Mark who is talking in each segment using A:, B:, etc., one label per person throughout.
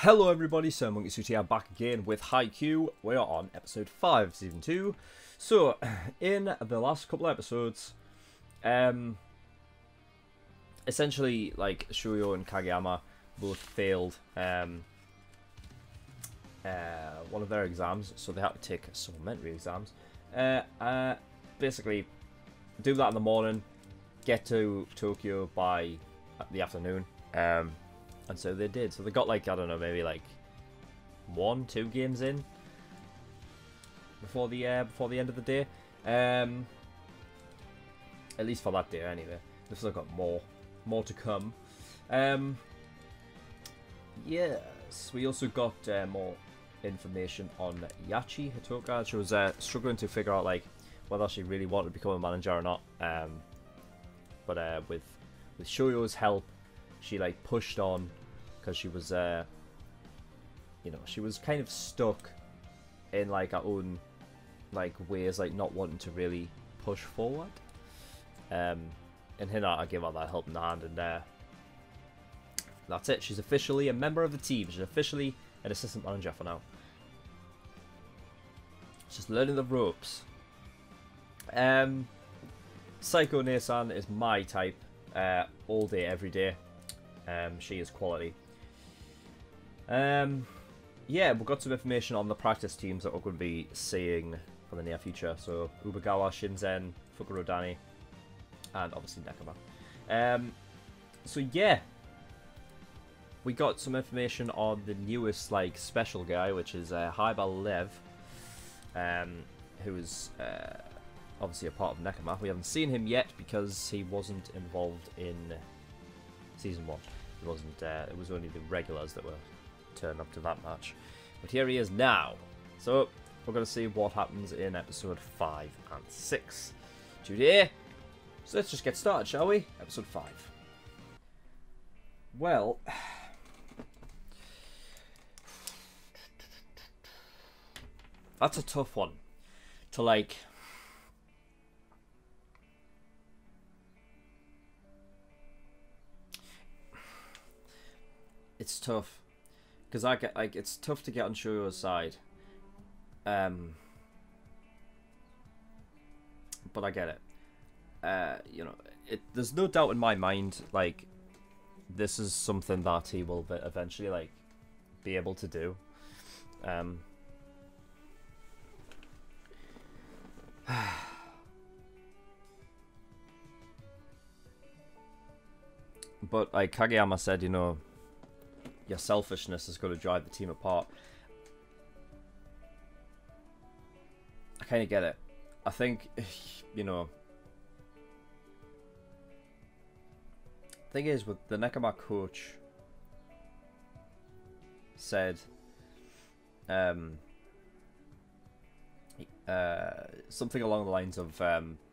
A: Hello everybody, SirMonkeySuit here, back again with Haikyuu. We are on episode 5, season 2. So, in the last couple of episodes, essentially, like, Shuyo and Kageyama both failed one of their exams, so they had to take supplementary exams. Basically, do that in the morning, get to Tokyo by the afternoon, and so they did. So they got, like, I don't know, maybe like 1-2 games in before the end of the day. At least for that day, anyway. They've still got more to come. Yes, we also got more information on Yachi Hitoka. She was struggling to figure out, like, whether she really wanted to become a manager or not. But with Shoyo's help, she, like, pushed on, because she was she was kind of stuck in, like, her own, like, ways, like, not wanting to really push forward. And Hinata gave her that helping hand, and that's it. She's officially a member of the team. She's officially an assistant manager for now. Just learning the ropes. Psycho Ne-san is my type, all day, every day. She is quality. Yeah, we've got some information on the practice teams that we're going to be seeing for the near future. So Ubagawa, Shinzen, Fukurodani, and obviously Nekama. So yeah, we got some information on the newest, like, special guy, which is Haiba Lev, who is obviously a part of Nekama. We haven't seen him yet because he wasn't involved in Season 1. It wasn't. It was only the regulars that were turned up to that match. But here he is now. So we're going to see what happens in episode 5 and 6 today. So let's just get started, shall we? Episode 5. Well, that's a tough one to, like, it's tough because I get, like, it's tough to get on Shoyo's side, but I get it. There's no doubt in my mind, like, this is something that he will eventually, like, be able to do. But, like, Kageyama said, you know, your selfishness is going to drive the team apart. I kind of get it. I think, you know, thing is, with the Nekama coach said something along the lines of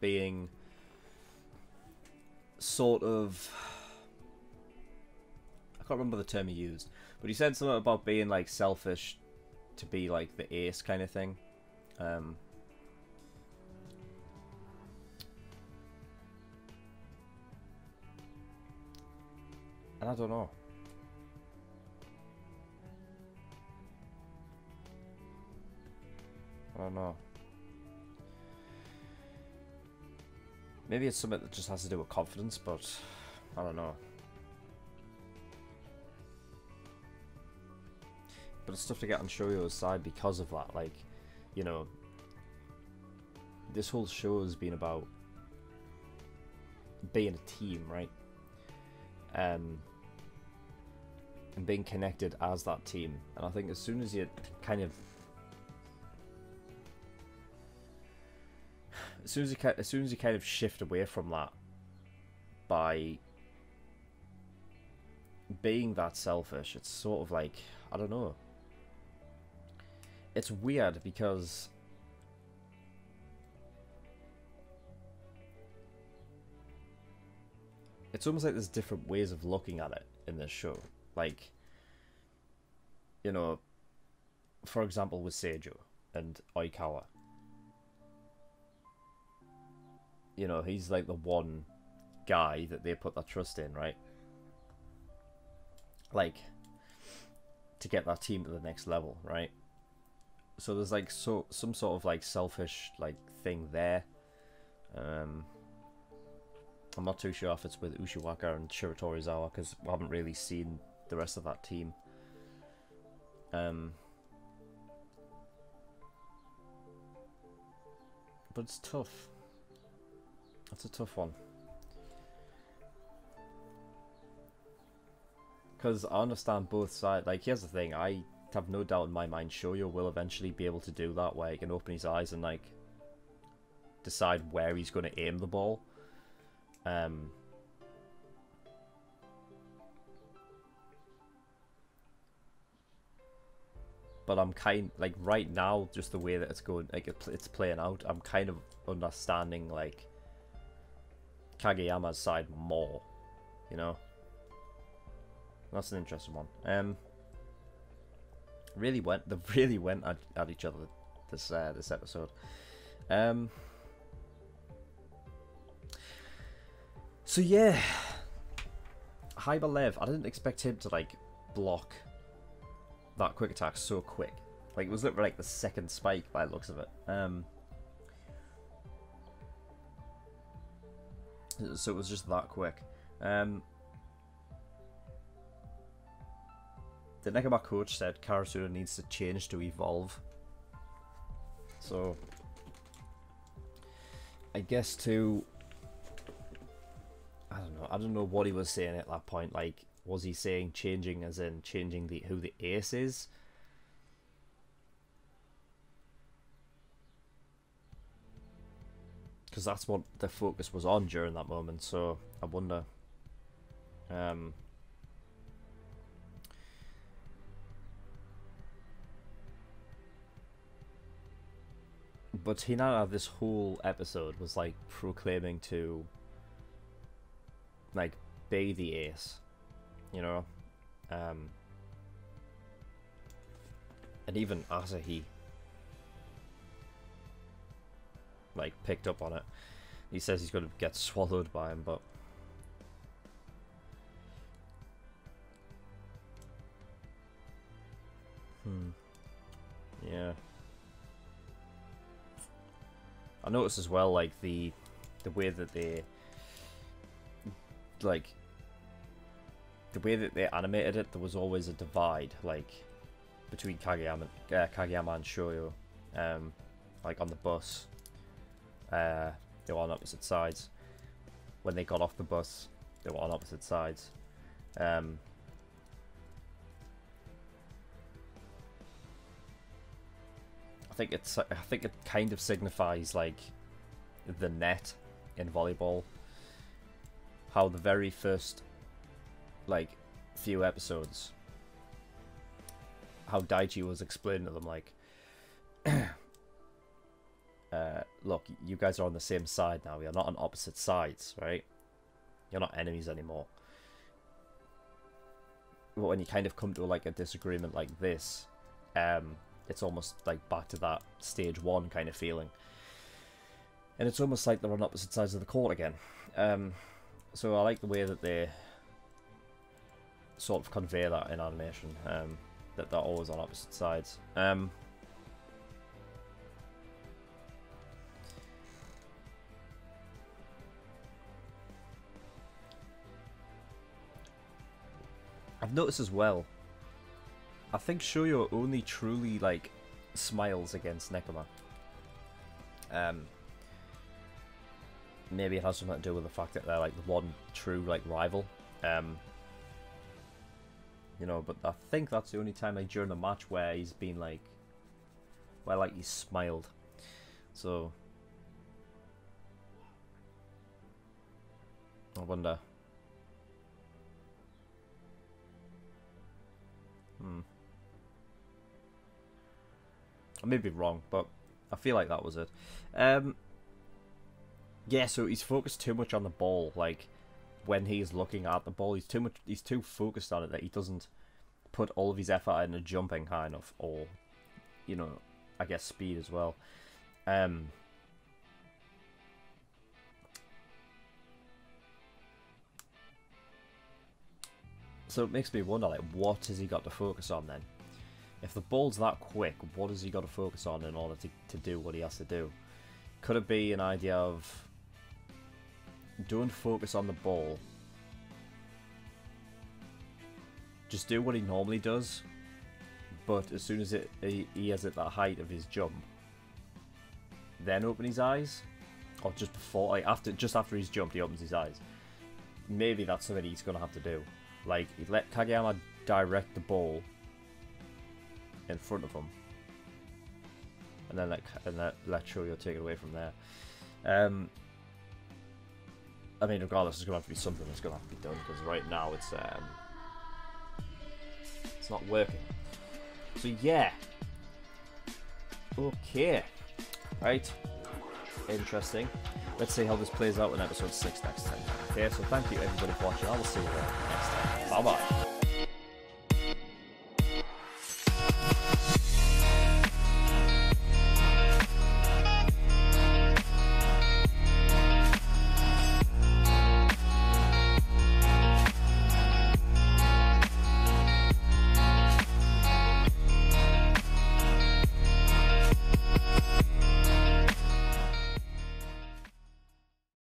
A: being sort of, I can't remember the term he used, but he said something about being, like, selfish to be, like, the ace kind of thing. And I don't know. I don't know. Maybe it's something that just has to do with confidence, but I don't know. But it's tough to get on Shoyo's side because of that. Like, you know, this whole show has been about being a team, right? And being connected as that team. And I think as soon as you kind of, as soon as you kind of shift away from that by being that selfish, it's sort of like, I don't know. It's weird because it's almost like there's different ways of looking at it in this show. Like, you know, for example, with Seijo and Oikawa. You know, he's like the one guy that they put their trust in, right? Like, to get that team to the next level, right? So there's like some sort of like selfish like thing there. I'm not too sure if it's with Ushiwaka and Shiratorizawa because we haven't really seen the rest of that team. But it's tough. It's a tough one. Because I understand both sides. Like, here's the thing. I have no doubt in my mind Shoyo will eventually be able to do that, where he can open his eyes and, like, decide where he's going to aim the ball. But I'm like, right now, just the way that it's going, like, it's playing out, I'm kind of understanding, like, Kageyama's side more, you know? That's an interesting one. They really went at each other this episode. So yeah, Hyperlev, I didn't expect him to like block that quick attack so quick. Like, it was literally like the second spike by the looks of it. So it was just that quick. The Nekoma coach said Karasuno needs to change to evolve. So I guess I don't know what he was saying at that point. Like, was he saying changing as in changing who the ace is? Because that's what the focus was on during that moment, so I wonder. But Hinata this whole episode was like proclaiming to like be the ace, you know? And even Asahi like picked up on it. He says he's going to get swallowed by him, but yeah. I noticed as well, like the way that they animated it, there was always a divide, like between Kageyama and Shoyo, like on the bus. They were on opposite sides. When they got off the bus, they were on opposite sides. I think it kind of signifies like the net in volleyball. How the very first like few episodes, how Daichi was explaining to them like, look, you guys are on the same side now. You're not on opposite sides, right? You're not enemies anymore. But when you kind of come to like a disagreement like this, it's almost like back to that stage one kind of feeling. And it's almost like they're on opposite sides of the court again. So I like the way that they sort of convey that in animation, that they're always on opposite sides. I've noticed as well, I think Shoyo only truly like smiles against Nekoma. Maybe it has something to do with the fact that they're like the one true like rival. You know, but I think that's the only time like during the match where he's been like, where like he's smiled. So I wonder. I may be wrong, but I feel like that was it. Yeah, so he's focused too much on the ball. Like when he's looking at the ball, he's too focused on it that he doesn't put all of his effort into jumping high enough, or, you know, I guess speed as well. So it makes me wonder, like, what has he got to focus on then? If the ball's that quick, what has he got to focus on in order to do what he has to do? Could it be an idea of don't focus on the ball, just do what he normally does, but as soon as he has at the height of his jump, then open his eyes, or just before, like just after he's jumped, he opens his eyes. Maybe that's something he's gonna have to do. Like, let Kageyama direct the ball in front of him, and then let Choyo take it away from there. I mean, regardless, it's gonna have to be something that's gonna have to be done, because right now it's not working. So yeah. Okay. Right. Interesting. Let's see how this plays out in episode 6 next time. Okay, so thank you everybody for watching. I will see you next time. Bye bye.